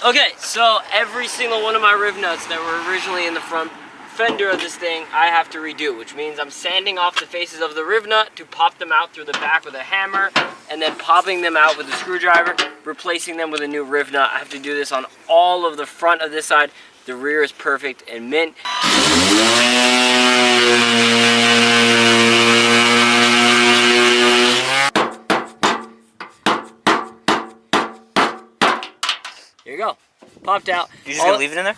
Okay, so every single one of my riv nuts that were originally in the front fender of this thing, I have to redo, which means I'm sanding off the faces of the riv nut to pop them out through the back with a hammer, and then popping them out with a screwdriver, replacing them with a new riv nut. I have to do this on all of the front of this side. The rear is perfect and mint. Here you go. Popped out. You're just gonna leave it in there?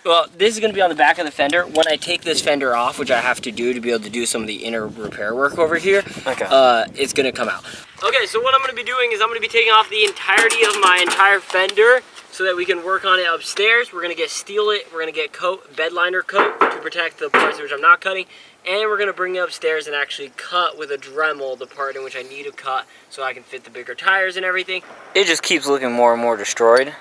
Well, this is gonna be on the back of the fender. When I take this fender off, which I have to do to be able to do some of the inner repair work over here, it's gonna come out. Okay, so what I'm gonna be doing is I'm gonna be taking off the entirety of my entire fender so that we can work on it upstairs. We're gonna get steel it, we're gonna get bed liner coat to protect the parts which I'm not cutting, and we're gonna bring it upstairs and actually cut with a Dremel the part in which I need to cut so I can fit the bigger tires and everything. It just keeps looking more and more destroyed.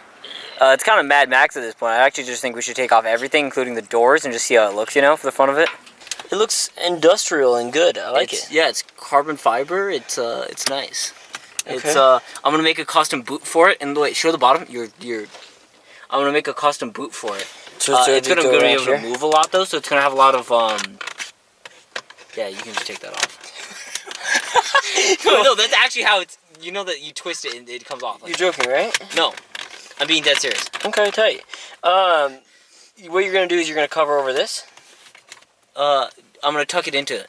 It's kind of Mad Max at this point. I actually just think we should take off everything, including the doors, and just see how it looks, you know, for the fun of it. It looks industrial and good. I like it. Yeah, it's carbon fiber. It's nice. Okay. It's I'm gonna make a custom boot for it. And wait, show the bottom. I'm gonna make a custom boot for it. So it's gonna be able to move a lot though, so it's gonna have a lot of Yeah, you can just take that off. No, that's actually how it's. You know that you twist it and it comes off. Like You're joking, right? No. I'm being dead serious. Okay, tight. What you're gonna do is you're gonna cover over this. I'm gonna tuck it into it.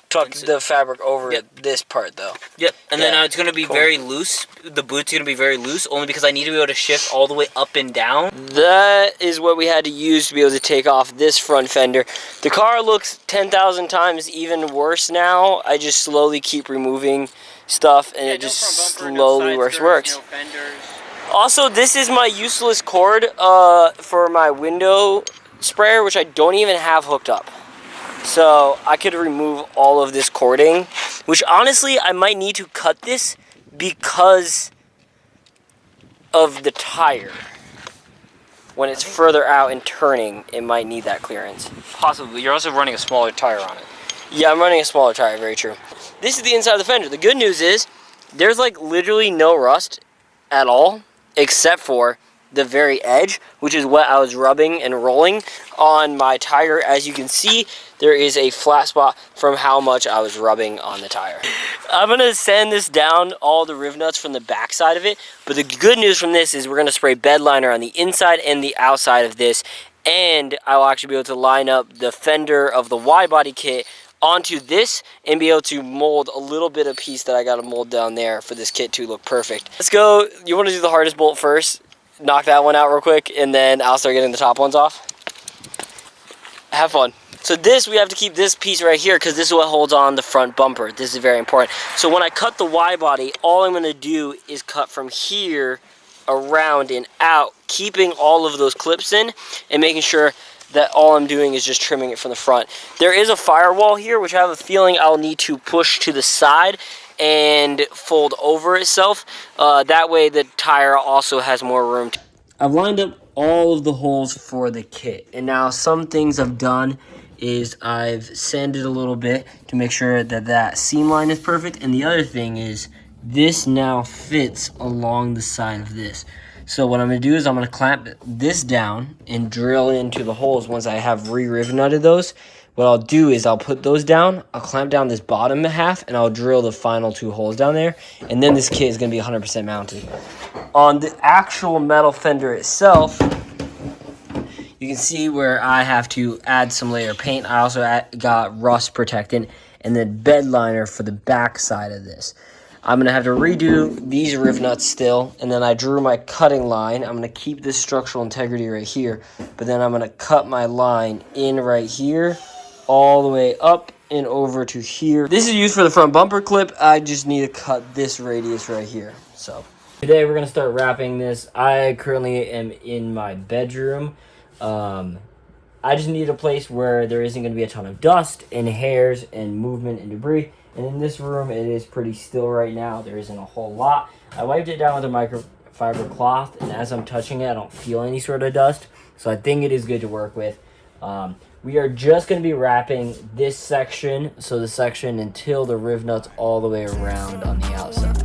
Tuck the fabric over this part, though. Yep. And then it's gonna be very loose. The boot's gonna be very loose, only because I need to be able to shift all the way up and down. That is what we had to use to be able to take off this front fender. The car looks 10,000 times even worse now. I just slowly keep removing stuff, and it just slowly works. Also, this is my useless cord for my window sprayer, which I don't even have hooked up. So I could remove all of this cording, which honestly, I might need to cut this because of the tire. When it's further out and turning, it might need that clearance. Possibly. You're also running a smaller tire on it. Yeah, I'm running a smaller tire, very true. This is the inside of the fender. The good news is, there's like literally no rust at all, except for the very edge, which is what I was rubbing and rolling on my tire. As you can see, there is a flat spot from how much I was rubbing on the tire. I'm gonna sand this down, all the riv nuts from the back side of it, but the good news from this is we're gonna spray bed liner on the inside and the outside of this, and I'll actually be able to line up the fender of the Widebody kit onto this and be able to mold a little bit of piece that I got to mold down there for this kit to look perfect. Let's go. You want to do the hardest bolt first? Knock that one out real quick, and then I'll start getting the top ones off. Have fun. So this, we have to keep this piece right here because this is what holds on the front bumper. This is very important. So when I cut the Widebody, all I'm going to do is cut from here around and out, keeping all of those clips in and making sure that all I'm doing is just trimming it from the front. There is a firewall here, which I have a feeling I'll need to push to the side and fold over itself. That way the tire also has more room. I've lined up all of the holes for the kit, and now some things I've done is I've sanded a little bit to make sure that that seam line is perfect, and the other thing is this now fits along the side of this. So what I'm going to do is I'm going to clamp this down and drill into the holes once I have re-riv nutted those. What I'll do is I'll put those down, I'll clamp down this bottom half, and I'll drill the final 2 holes down there. And then this kit is going to be 100% mounted. On the actual metal fender itself, you can see where I have to add some layer of paint. I also got rust protectant and then bed liner for the back side of this. I'm going to have to redo these riv nuts still, and then I drew my cutting line. I'm going to keep this structural integrity right here, but then I'm going to cut my line in right here, all the way up and over to here. This is used for the front bumper clip. I just need to cut this radius right here. So today we're going to start wrapping this. I currently am in my bedroom. I just need a place where there isn't going to be a ton of dust and hairs and movement and debris. And in this room, it is pretty still right now. There isn't a whole lot. I wiped it down with a microfiber cloth, and as I'm touching it, I don't feel any sort of dust. So I think it is good to work with. We are just going to be wrapping this section, so the section until the riv nuts all the way around on the outside.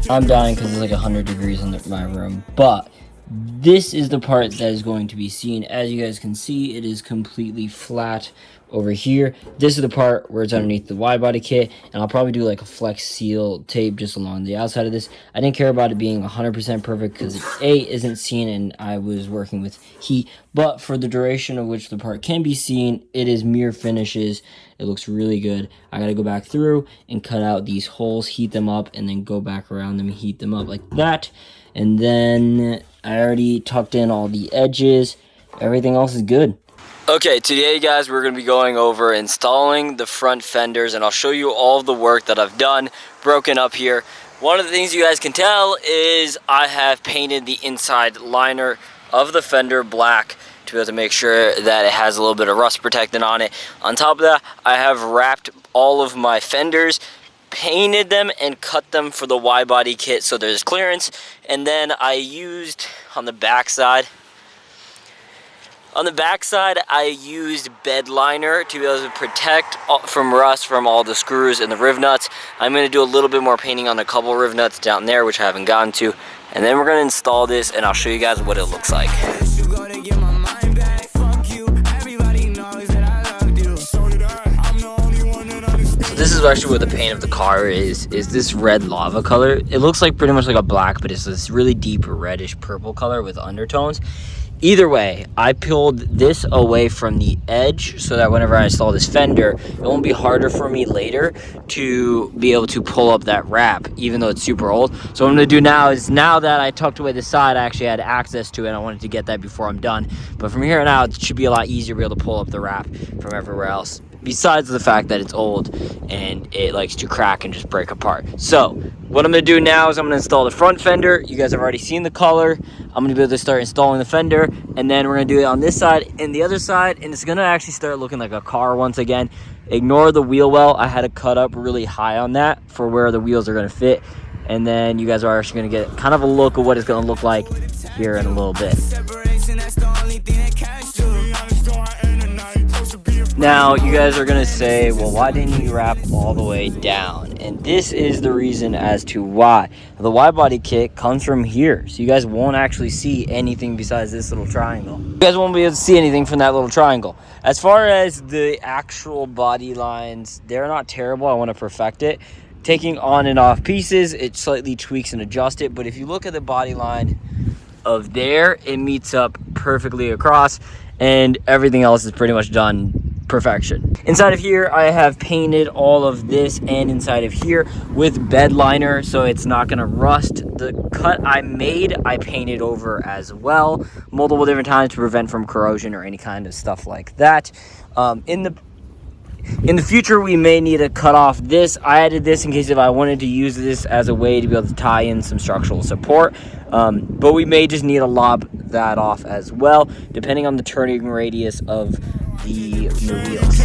I'm dying because it's like 100 degrees in my room. But this is the part that is going to be seen. As you guys can see, it is completely flat over here. This is the part where it's underneath the wide body kit, and I'll probably do like a flex seal tape just along the outside of this. I didn't care about it being 100% perfect because it isn't seen and I was working with heat, but for the duration of which the part can be seen, it is mirror finishes. It looks really good. I gotta go back through and cut out these holes, heat them up, and then go back around them and heat them up like that. And then I already tucked in all the edges. Everything else is good. Okay, today guys, we're going to be going over installing the front fenders, and I'll show you all of the work that I've done broken up here. One of the things you guys can tell is I have painted the inside liner of the fender black to be able to make sure that it has a little bit of rust protectant on it. On top of that, I have wrapped all of my fenders, painted them, and cut them for the wide body kit so there's clearance. And then I used on the back side, I used bed liner to be able to protect from rust from all the screws and the riv nuts. I'm going to do a little bit more painting on a couple riv nuts down there, which I haven't gotten to. And then we're going to install this, and I'll show you guys what it looks like. This is actually what the paint of the car is this red lava color. It looks like pretty much like a black, but it's this really deep reddish purple color with undertones. Either way, I peeled this away from the edge so that whenever I install this fender, it won't be harder for me later to be able to pull up that wrap, even though it's super old. So what I'm gonna do now is, now that I tucked away the side, I actually had access to it. I wanted to get that before I'm done. But from here on out, it should be a lot easier to be able to pull up the wrap from everywhere else. Besides the fact that it's old and it likes to crack and just break apart. So what I'm going to do now is I'm going to install the front fender. You guys have already seen the color. I'm going to be able to start installing the fender, and then we're going to do it on this side and the other side, and it's going to actually start looking like a car once again. Ignore the wheel well. I had to cut up really high on that for where the wheels are going to fit, and then you guys are actually going to get kind of a look of what it's going to look like here in a little bit. Now, you guys are going to say, well, why didn't you wrap all the way down? And this is the reason as to why. The wide body kit comes from here, so you guys won't actually see anything besides this little triangle. You guys won't be able to see anything from that little triangle. As far as the actual body lines, they're not terrible. I want to perfect it. Taking on and off pieces, it slightly tweaks and adjusts it, but if you look at the body line of there, it meets up perfectly across, and everything else is pretty much done perfection. Inside of here, I have painted all of this, and inside of here with bed liner, so it's not going to rust. The cut I made, I painted over as well multiple different times to prevent from corrosion or any kind of stuff like that. In the future, we may need to cut off this. I added this in case if I wanted to use this as a way to be able to tie in some structural support, but we may just need to lob that off as well, depending on the turning radius of the new wheels.